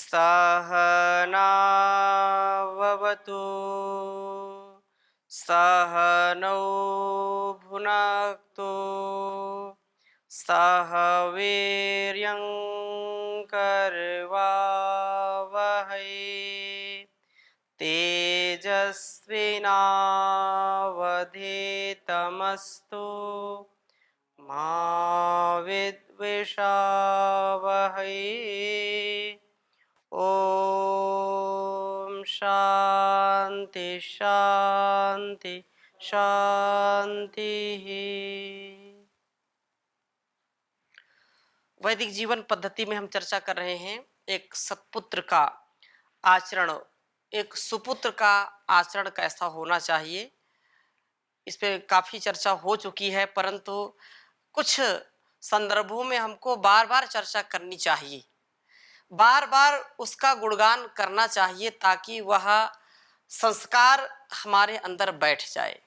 सहनाववतु सहनौ भुनक्तु सह वीर्यं करवावहै तेजस्विनावधीतमस्तु मा विद्विषावहै। ओम शांति शांति शांति। वैदिक जीवन पद्धति में हम चर्चा कर रहे हैं एक सत्पुत्र का आचरण, एक सुपुत्र का आचरण कैसा होना चाहिए। इस पे काफी चर्चा हो चुकी है, परंतु कुछ संदर्भों में हमको बार बार चर्चा करनी चाहिए, बार बार उसका गुणगान करना चाहिए, ताकि वह संस्कार हमारे अंदर बैठ जाए।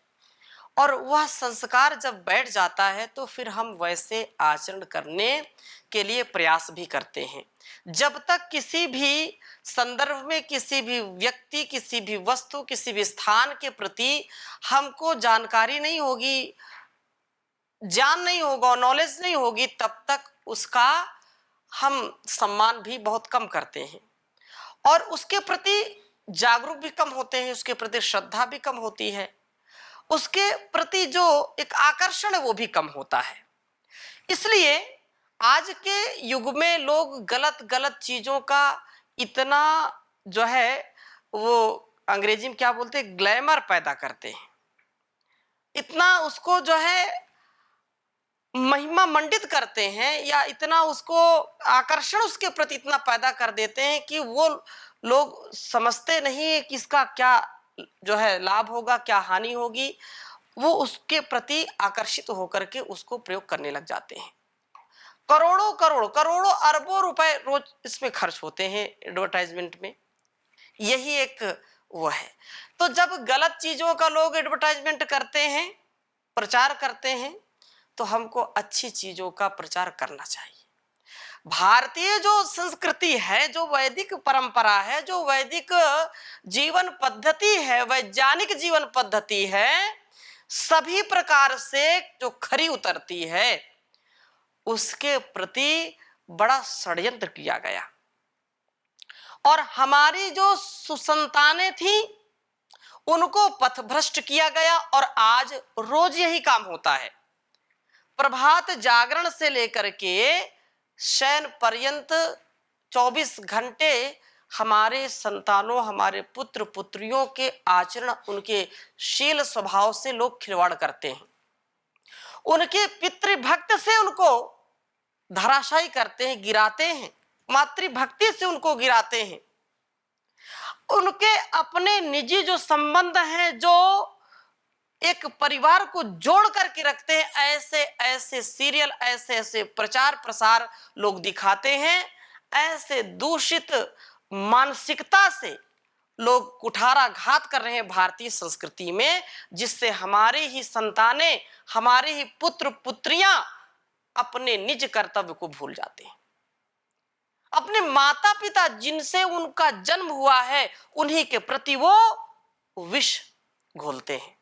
और वह संस्कार जब बैठ जाता है तो फिर हम वैसे आचरण करने के लिए प्रयास भी करते हैं। जब तक किसी भी संदर्भ में किसी भी व्यक्ति, किसी भी वस्तु, किसी भी स्थान के प्रति हमको जानकारी नहीं होगी, ज्ञान नहीं होगा, नॉलेज नहीं होगी, तब तक उसका हम सम्मान भी बहुत कम करते हैं और उसके प्रति जागरूक भी कम होते हैं, उसके प्रति श्रद्धा भी कम होती है, उसके प्रति जो एक आकर्षण है वो भी कम होता है। इसलिए आज के युग में लोग गलत गलत चीजों का इतना जो है वो अंग्रेजी में क्या बोलते हैं, ग्लैमर पैदा करते हैं, इतना उसको जो है महिमा मंडित करते हैं, या इतना उसको आकर्षण उसके प्रति इतना पैदा कर देते हैं कि वो लोग समझते नहीं है कि इसका क्या जो है लाभ होगा, क्या हानि होगी। वो उसके प्रति आकर्षित होकर के उसको प्रयोग करने लग जाते हैं। करोड़ों करोड़ करोड़ों अरबों रुपए रोज इसमें खर्च होते हैं एडवर्टाइजमेंट में। यही एक वो है। तो जब गलत चीजों का लोग एडवर्टाइजमेंट करते हैं, प्रचार करते हैं, तो हमको अच्छी चीजों का प्रचार करना चाहिए। भारतीय जो संस्कृति है, जो वैदिक परंपरा है, जो वैदिक जीवन पद्धति है, वैज्ञानिक जीवन पद्धति है, सभी प्रकार से जो खरी उतरती है, उसके प्रति बड़ा षड्यंत्र किया गया। और हमारी जो सुसंतानें थी उनको पथभ्रष्ट किया गया, और आज रोज यही काम होता है। प्रभात जागरण से लेकर के शयन पर्यंत 24 घंटे हमारे संतानों, हमारे पुत्र पुत्रियों के आचरण, उनके शील स्वभाव से लोग खिलवाड़ करते हैं, उनके पितृभक्त से उनको धराशायी करते हैं, गिराते हैं, मातृभक्ति से उनको गिराते हैं। उनके अपने निजी जो संबंध हैं, जो एक परिवार को जोड़ करके रखते हैं, ऐसे ऐसे सीरियल, ऐसे ऐसे प्रचार प्रसार लोग दिखाते हैं। ऐसे दूषित मानसिकता से लोग कुठाराघात कर रहे हैं भारतीय संस्कृति में, जिससे हमारी ही संतानें, हमारे ही पुत्र पुत्रियां अपने निज कर्तव्य को भूल जाते हैं। अपने माता पिता जिनसे उनका जन्म हुआ है, उन्हीं के प्रति वो विष घोलते हैं।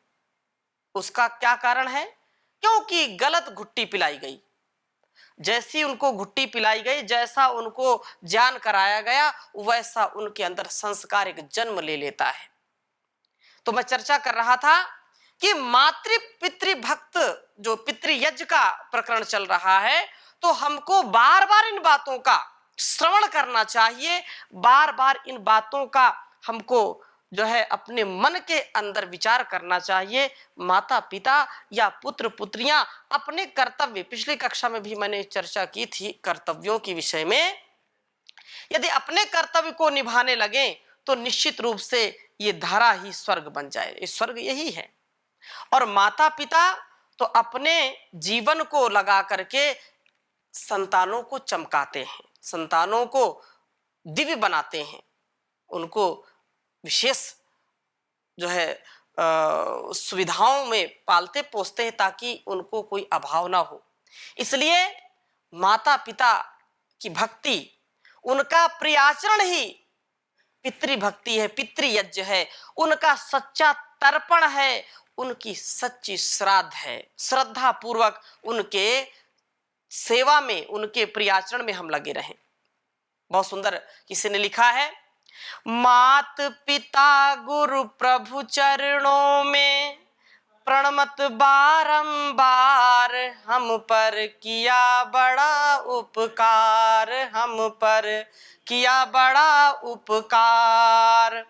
उसका क्या कारण है? क्योंकि गलत घुट्टी पिलाई गई। जैसी उनको घुट्टी पिलाई गई, जैसा उनको ज्ञान कराया गया, वैसा उनके अंदर संस्कार एक जन्म ले लेता है। तो मैं चर्चा कर रहा था कि मातृ पितृभक्त जो पितृयज्ञ का प्रकरण चल रहा है, तो हमको बार बार इन बातों का श्रवण करना चाहिए, बार बार इन बातों का हमको जो है अपने मन के अंदर विचार करना चाहिए। माता पिता या पुत्र पुत्रियां अपने कर्तव्य, पिछली कक्षा में भी मैंने चर्चा की थी कर्तव्यों के विषय में, यदि अपने कर्तव्य को निभाने लगे तो निश्चित रूप से ये धरा ही स्वर्ग बन जाए। ये स्वर्ग यही है। और माता पिता तो अपने जीवन को लगा करके संतानों को चमकाते हैं, संतानों को दिव्य बनाते हैं, उनको विशेष जो है सुविधाओं में पालते पोसते हैं, ताकि उनको कोई अभाव ना हो। इसलिए माता पिता की भक्ति, उनका प्रियाचरण ही पितृभक्ति है, पितृयज्ञ है, उनका सच्चा तर्पण है, उनकी सच्ची श्राद्ध है। श्रद्धा पूर्वक उनके सेवा में, उनके प्रियाचरण में हम लगे रहें। बहुत सुंदर किसी ने लिखा है, मात पिता गुरु प्रभु चरणों में प्रणमत बारंबार, हम पर किया बड़ा उपकार, हम पर किया बड़ा उपकार।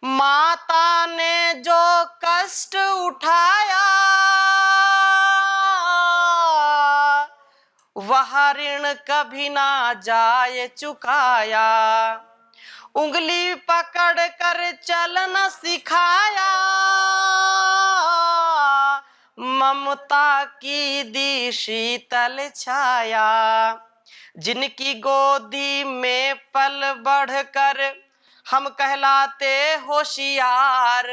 माता ने जो कष्ट उठाया वह ऋण कभी ना जाए चुकाया, उंगली पकड़ कर चलना सिखाया, ममता की दी शीतल छाया। जिनकी गोदी में पल बढ़कर हम कहलाते होशियार,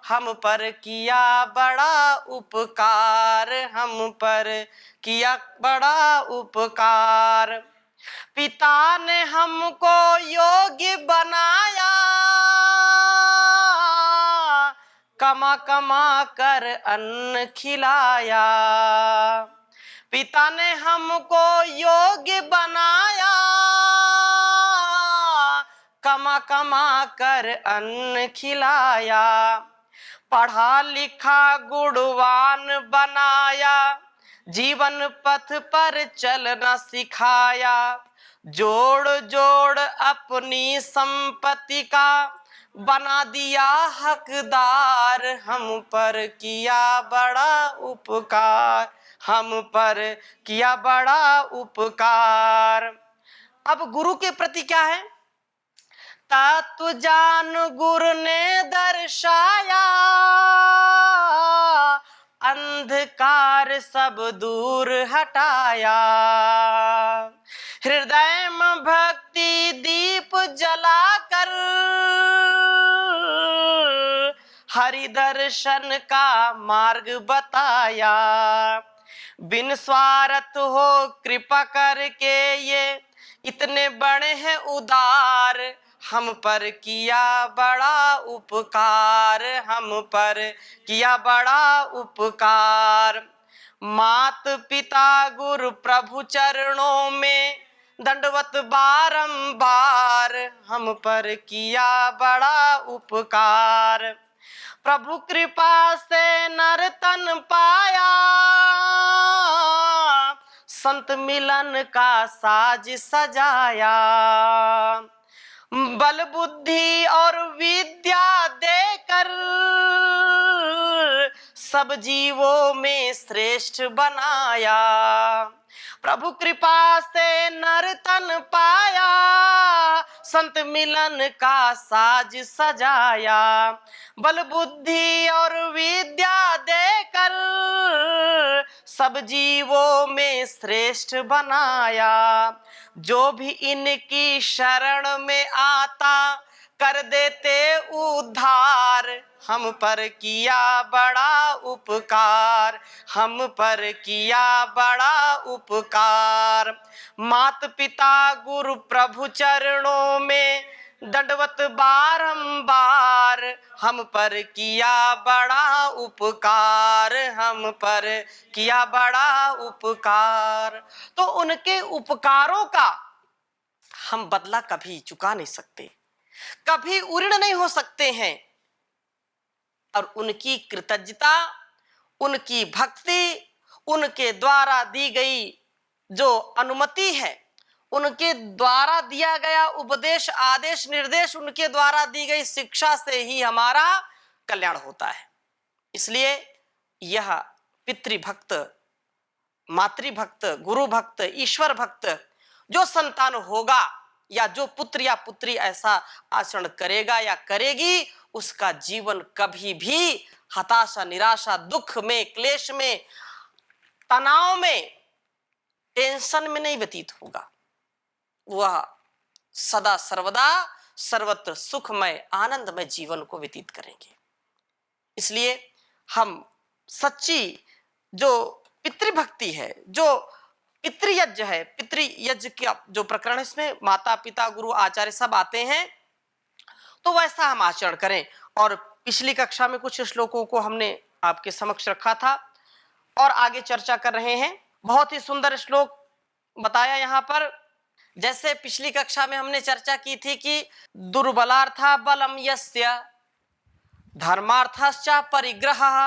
हम पर किया बड़ा उपकार, हम पर किया बड़ा उपकार। पिता ने हमको योग्य बनाया, कमा कमा कर अन्न खिलाया। पिता ने हमको योग्य बनाया, कमा कमा कर अन्न खिलाया। पढ़ा लिखा गुणवान बनाया, जीवन पथ पर चलना सिखाया। जोड़ जोड़ अपनी संपत्ति का बना दिया हकदार, हम पर किया बड़ा उपकार, हम पर किया बड़ा उपकार। अब गुरु के प्रति क्या है, तत्व जान गुरु ने दर्शाया, अंधकार सब दूर हटाया। हृदय में भक्ति दीप जलाकर हरि दर्शन का मार्ग बताया। बिन स्वार्थ हो कृपा करके ये इतने बड़े हैं उदार, हम पर किया बड़ा उपकार, हम पर किया बड़ा उपकार। मात पिता गुरु प्रभु चरणों में दंडवत बारंबार, हम पर किया बड़ा उपकार। प्रभु कृपा से नर तन पाया, संत मिलन का साज सजाया। बल बुद्धि और विद्या देकर सब जीवों में श्रेष्ठ बनाया। प्रभु कृपा से नर तन पाया, संत मिलन का साज सजाया। बल बुद्धि और विद्या देकर सब जीवों में श्रेष्ठ बनाया। जो भी इनकी शरण में आता कर देते उद्धार, हम पर किया बड़ा उपकार, हम पर किया बड़ा उपकार। मात पिता गुरु प्रभु चरणों में दंडवत बारंबार, हम पर किया बड़ा उपकार, हम पर किया बड़ा उपकार। तो उनके उपकारों का हम बदला कभी चुका नहीं सकते, कभी ऋणी नहीं हो सकते हैं। और उनकी कृतज्ञता, उनकी भक्ति, उनके द्वारा दी गई जो अनुमति है, उनके द्वारा दिया गया उपदेश आदेश निर्देश, उनके द्वारा दी गई शिक्षा से ही हमारा कल्याण होता है। इसलिए यह पितृभक्त, मातृभक्त, गुरु भक्त, ईश्वर भक्त जो संतान होगा या जो पुत्र या पुत्री ऐसा आचरण करेगा या करेगी, उसका जीवन कभी भी हताशा, निराशा, दुख में, क्लेश में, तनाव में, टेंशन में नहीं व्यतीत होगा। वह सदा सर्वदा सर्वत्र सुखमय आनंदमय जीवन को व्यतीत करेंगे। इसलिए हम सच्ची जो पितृभक्ति है, जो पितृयज्ञ है, पितृयज्ञ का जो प्रकरण है इसमें माता पिता गुरु आचार्य सब आते हैं, तो वैसा हम आचरण करें। और पिछली कक्षा में कुछ श्लोकों को हमने आपके समक्ष रखा था और आगे चर्चा कर रहे हैं। बहुत ही सुंदर श्लोक बताया यहाँ पर। जैसे पिछली कक्षा में हमने चर्चा की थी कि दुर्बलार्था बलम यस्य धर्मार्थश्च परिग्रहः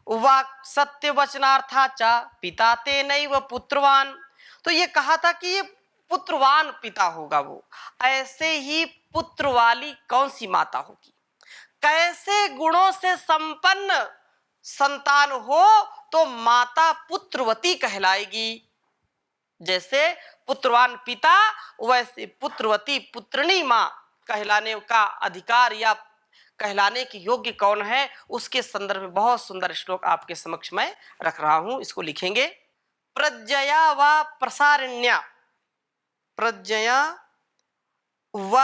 वाक् सत्य वचनार्था च पिता तेनैव पुत्रवान। तो ये कहा था कि ये पुत्रवान पिता होगा वो। ऐसे ही पुत्र वाली कौन सी माता होगी, कैसे गुणों से संपन्न संतान हो तो माता पुत्रवती कहलाएगी। जैसे पुत्रवान पिता वैसे पुत्रवती पुत्रनी मां कहलाने का अधिकार या कहलाने के योग्य कौन है, उसके संदर्भ में बहुत सुंदर श्लोक आपके समक्ष मैं रख रहा हूं। इसको लिखेंगे। प्रज्ञया व प्रसारिण्या, प्रज्ञया व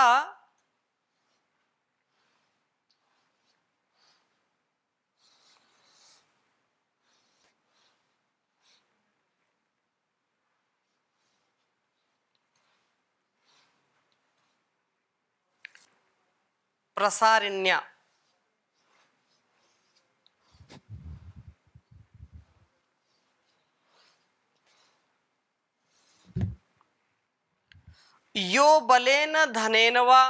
प्रसारिण्या यो बलेन धनेन वा,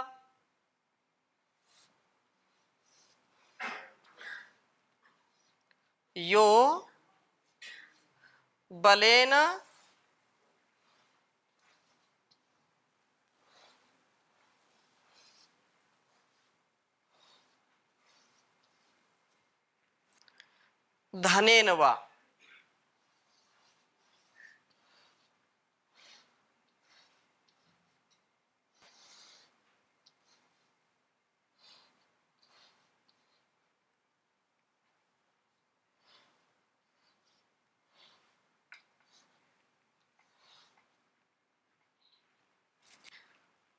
यो बलेन धनेन वा,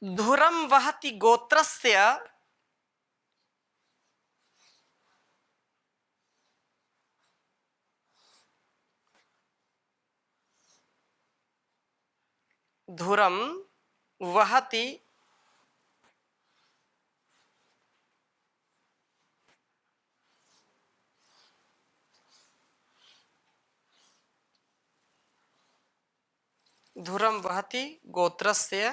धुरम वहति गोत्रस्य धुरम वहति धुरम वहति गोत्रस्य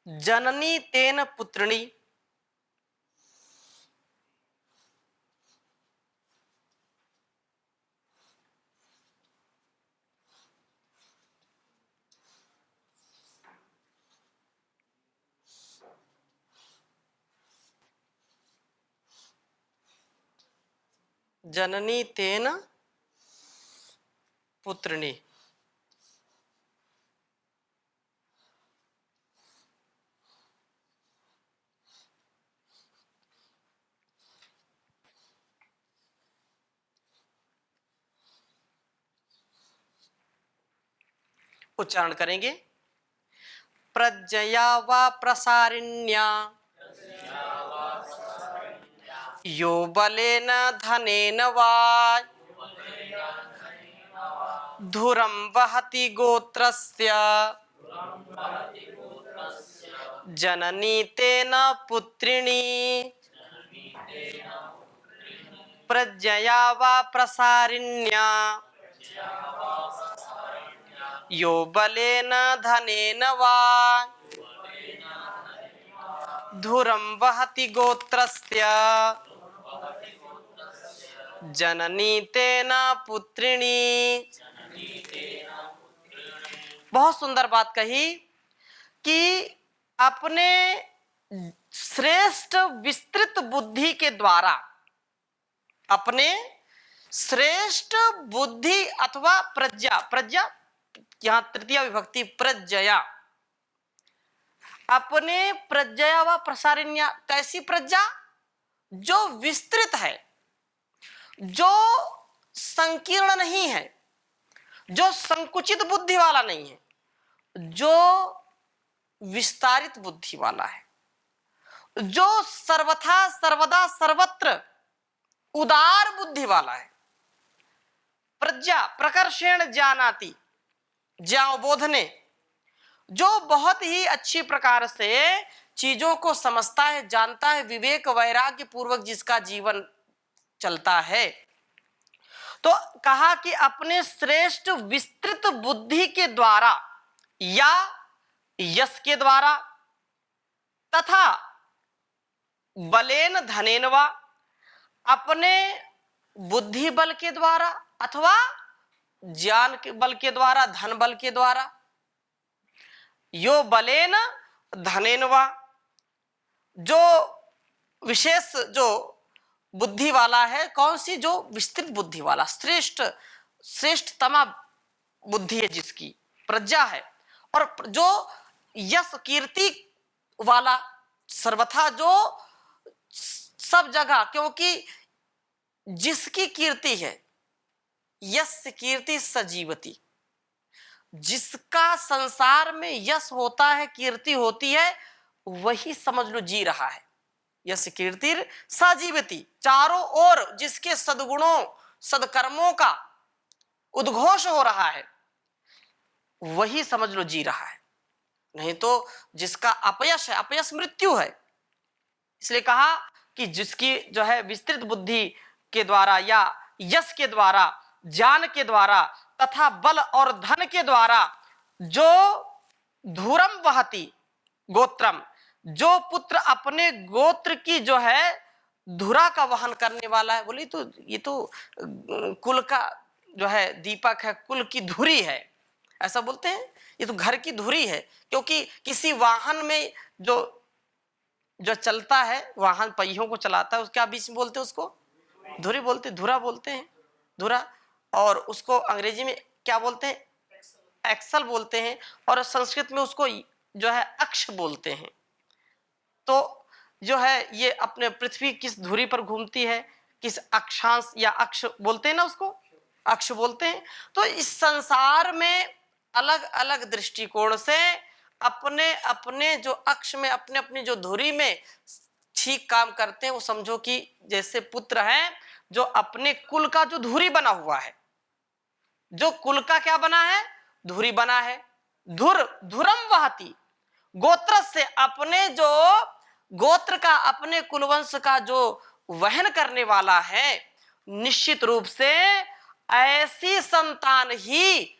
जननी तेन पुत्रिणी, जननी तेन पुत्रिणी। उच्चारण करेंगे। प्रज्ञया व प्रसारिण्या यो बलेन धनेन वा धुरं वहति गोत्रस्य जननी तेन पुत्रिणी। प्रज्ञया व प्रसारिण्या यो बलेन धनेन वा धुरं वहति गोत्रस्य जननी तेन पुत्रिणी। बहुत सुंदर बात कही कि अपने श्रेष्ठ विस्तृत बुद्धि के द्वारा, अपने श्रेष्ठ बुद्धि अथवा प्रज्ञा, प्रज्ञा यहां तृतीय विभक्ति प्रज्ञया, अपने प्रज्ञया व प्रसारिण्या, कैसी प्रज्ञा जो विस्तृत है, जो संकीर्ण नहीं है, जो संकुचित बुद्धि वाला नहीं है, जो विस्तारित बुद्धि वाला है, जो सर्वथा सर्वदा सर्वत्र उदार बुद्धि वाला है। प्रज्ञा प्रकर्षेण जानाति, ज्ञानबोधने, जो बहुत ही अच्छी प्रकार से चीजों को समझता है, जानता है, विवेक वैराग्य पूर्वक जिसका जीवन चलता है। तो कहा कि अपने श्रेष्ठ विस्तृत बुद्धि के द्वारा या यश के द्वारा तथा बलेन धनेन वा, अपने बुद्धि बल के द्वारा अथवा ज्ञान के बल के द्वारा, धन बल के द्वारा, यो बलेन धनेन वा, जो विशेष जो बुद्धि वाला है, कौन सी? जो विस्तृत बुद्धि वाला, श्रेष्ठतमा बुद्धि है, जिसकी प्रज्ञा है, और जो यश कीर्ति वाला, सर्वथा जो सब जगह, क्योंकि जिसकी कीर्ति है, यश कीर्ति सजीवती, जिसका संसार में यश होता है, कीर्ति होती है, वही समझ लो जी रहा है। यश कीर्ति सजीवती, चारों ओर जिसके सद्गुणों सदकर्मों का उद्घोष हो रहा है, वही समझ लो जी रहा है। नहीं तो जिसका अपयश है, अपयश मृत्यु है। इसलिए कहा कि जिसकी जो है विस्तृत बुद्धि के द्वारा या यश के द्वारा, ज्ञान के द्वारा तथा बल और धन के द्वारा, जो धूरम वहति गोत्रम, जो पुत्र अपने गोत्र की जो है धुरा का वहन करने वाला है। बोली तो ये तो कुल का जो है दीपक है, कुल की धुरी है, ऐसा बोलते हैं। ये तो घर की धुरी है, क्योंकि किसी वाहन में जो चलता है, वाहन पहियों को चलाता है, उसके बीच में बोलते हैं, उसको धुरी बोलते, धुरा बोलते हैं, धुरा। और उसको अंग्रेजी में क्या बोलते हैं? एक्सल बोलते हैं, और संस्कृत में उसको जो है अक्ष बोलते हैं। तो जो है ये अपने पृथ्वी किस धुरी पर घूमती है, किस अक्षांश या अक्ष बोलते हैं ना, उसको अक्ष बोलते हैं। तो इस संसार में अलग अलग दृष्टिकोण से अपने अपने जो अक्ष में, अपने अपनी जो धुरी में ठीक काम करते हैं। वो समझो कि जैसे पुत्र हैं जो अपने कुल का जो धुरी बना हुआ है, जो कुल का क्या बना है? धुरी बना है। धुरम वहति गोत्र से, अपने जो गोत्र का, अपने कुलवंश का जो वहन करने वाला है, निश्चित रूप से ऐसी संतान ही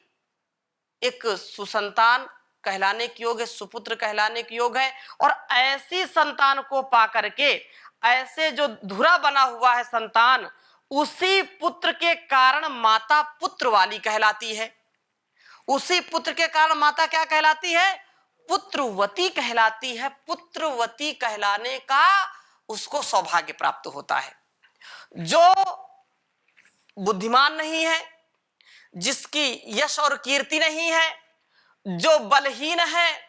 एक सुसंतान कहलाने के योग है, सुपुत्र कहलाने के योग है। और ऐसी संतान को पा करके, ऐसे जो धुरा बना हुआ है संतान, उसी पुत्र के कारण माता पुत्र वाली कहलाती है। उसी पुत्र के कारण माता क्या कहलाती है? पुत्रवती कहलाती है। पुत्रवती कहलाने का उसको सौभाग्य प्राप्त होता है। जो बुद्धिमान नहीं है, जिसकी यश और कीर्ति नहीं है, जो बलहीन है,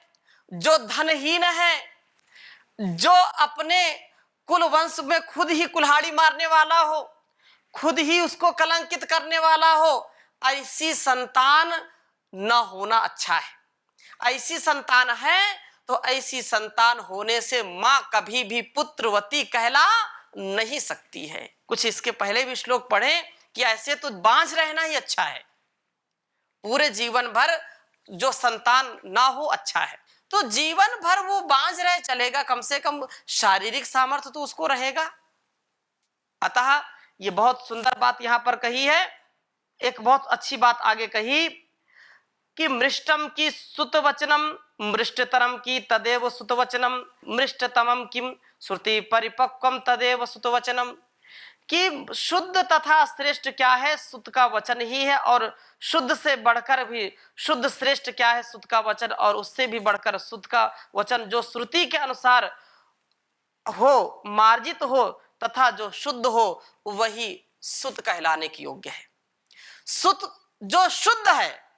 जो धनहीन है, जो अपने कुल वंश में खुद ही कुल्हाड़ी मारने वाला हो, खुद ही उसको कलंकित करने वाला हो, ऐसी संतान न होना अच्छा है। ऐसी संतान है तो ऐसी संतान होने से मां कभी भी पुत्रवती कहला नहीं सकती है। कुछ इसके पहले भी श्लोक पढ़े कि ऐसे तो बांझ रहना ही अच्छा है, पूरे जीवन भर जो संतान ना हो अच्छा है। तो जीवन भर वो बांझ रहे चलेगा, कम से कम शारीरिक सामर्थ्य तो उसको रहेगा। अतः ये बहुत सुंदर बात यहां पर कही है। एक बहुत अच्छी बात आगे कही कि मृष्टम की सुतवचनम मृष्टतरम की तदेव सुतवचनम मृष्टतमम किम श्रुति परिपक्वम तदेव सुतवचनम, कि शुद्ध तथा श्रेष्ठ क्या है? सुत का वचन ही है। और शुद्ध से बढ़कर भी शुद्ध श्रेष्ठ क्या है? सुत का वचन। और उससे भी बढ़कर सुत का वचन जो श्रुति के अनुसार हो, मार्जित हो तथा जो शुद्ध हो, वही सुत कहलाने की योग्य है। सुत जो शुद्ध है,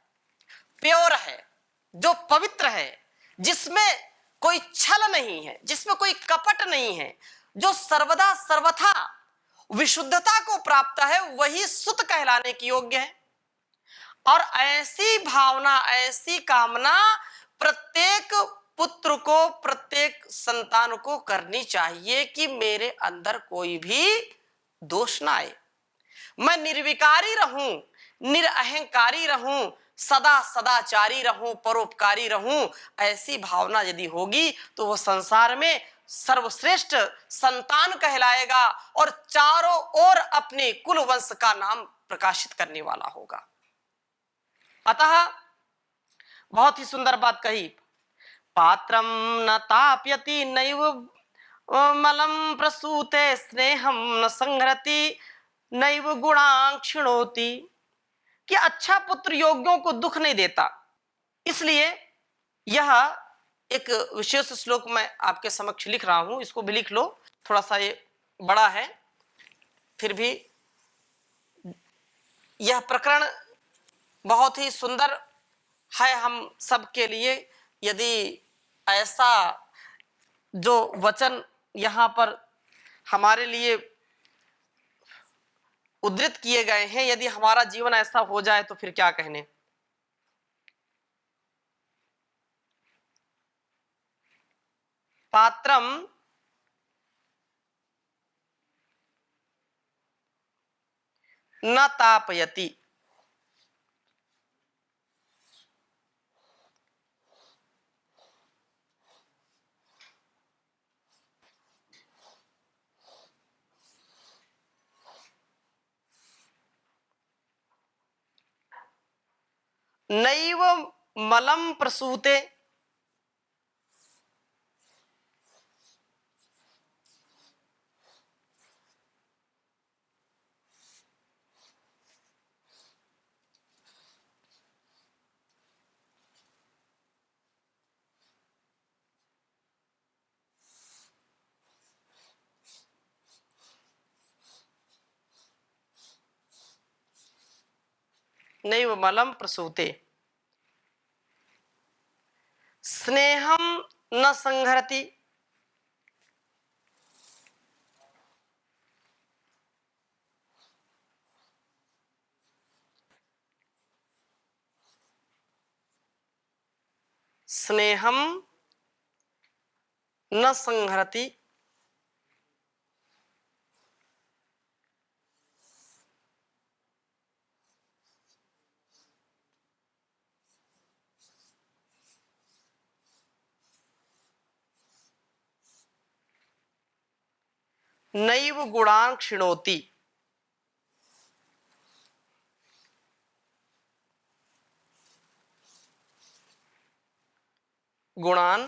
प्योर है, जो पवित्र है, जिसमें कोई छल नहीं है, जिसमें कोई कपट नहीं है, जो सर्वदा सर्वथा विशुद्धता को प्राप्त है, वही सुत कहलाने की योग्य है। और ऐसी भावना, ऐसी कामना प्रत्येक पुत्र को, प्रत्येक संतान को करनी चाहिए कि मेरे अंदर कोई भी दोष ना आए, मैं निर्विकारी रहूं, निरअहंकारी रहूं, सदा सदाचारी रहूं, परोपकारी रहूं। ऐसी भावना यदि होगी तो वो संसार में सर्वश्रेष्ठ संतान कहलाएगा और चारों ओर अपने कुल वंश का नाम प्रकाशित करने वाला होगा। अतः बहुत ही सुंदर बात कही, पात्रम न ताप्यति नैव मलम प्रसूते स्नेहम न संहरति नैव गुणां क्षिणोति, कि अच्छा पुत्र योग्यों को दुख नहीं देता। इसलिए यह एक विशेष श्लोक मैं आपके समक्ष लिख रहा हूं, इसको भी लिख लो, थोड़ा सा ये बड़ा है, फिर भी यह प्रकरण बहुत ही सुंदर है हम सबके लिए। यदि ऐसा जो वचन यहाँ पर हमारे लिए उद्धृत किए गए हैं, यदि हमारा जीवन ऐसा हो जाए तो फिर क्या कहने। पात्रम न तापयति, नैव मलम प्रसूते, नैव मलम प्रसूते स्नेहम न संहरति, स्नेहम न संहरति नैव गुणां क्षिणोति, गुणान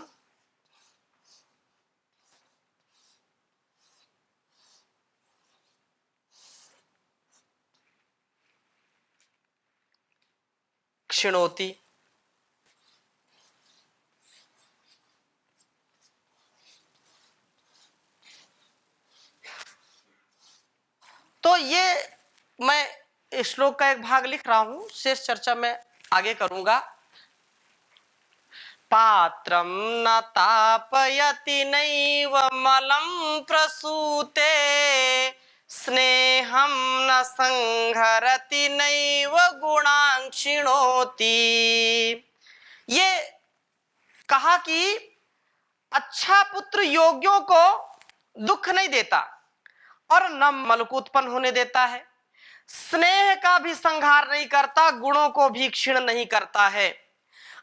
क्षिणोति। तो ये मैं श्लोक का एक भाग लिख रहा हूं, शेष चर्चा मैं आगे करूंगा। पात्रम न तापयति नैव मलं प्रसूते स्नेहम न संहरति नैव गुणां क्षिणोति। ये कहा कि अच्छा पुत्र योग्यों को दुख नहीं देता और न मल को उत्पन्न होने देता है, स्नेह का भी संहार नहीं करता, गुणों को भी क्षीण नहीं करता है।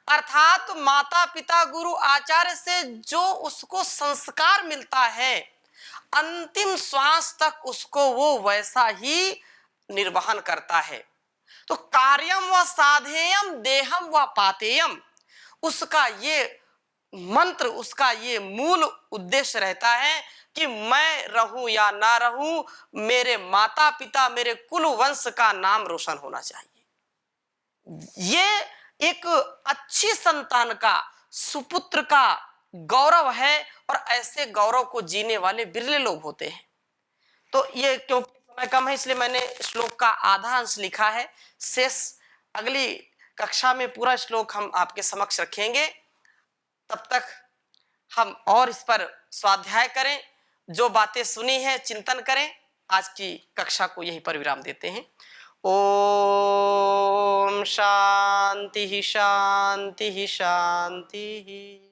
अर्थात माता पिता गुरु आचार्य से जो उसको संस्कार मिलता है, अंतिम श्वास तक उसको वो वैसा ही निर्वहन करता है। तो कार्यम व साधेयम देहम व पातेयम, उसका ये मंत्र, उसका ये मूल उद्देश्य रहता है कि मैं रहूं या ना रहूं, मेरे माता पिता, मेरे कुल वंश का नाम रोशन होना चाहिए। ये एक अच्छी संतान का, सुपुत्र का गौरव है और ऐसे गौरव को जीने वाले बिरले लोग होते हैं। तो ये क्योंकि समय कम है इसलिए मैंने श्लोक का आधा अंश लिखा है, शेष अगली कक्षा में पूरा श्लोक हम आपके समक्ष रखेंगे। तब तक हम और इस पर स्वाध्याय करें, जो बातें सुनी है चिंतन करें। आज की कक्षा को यहीं पर विराम देते हैं। ओम शांति शांति शांति।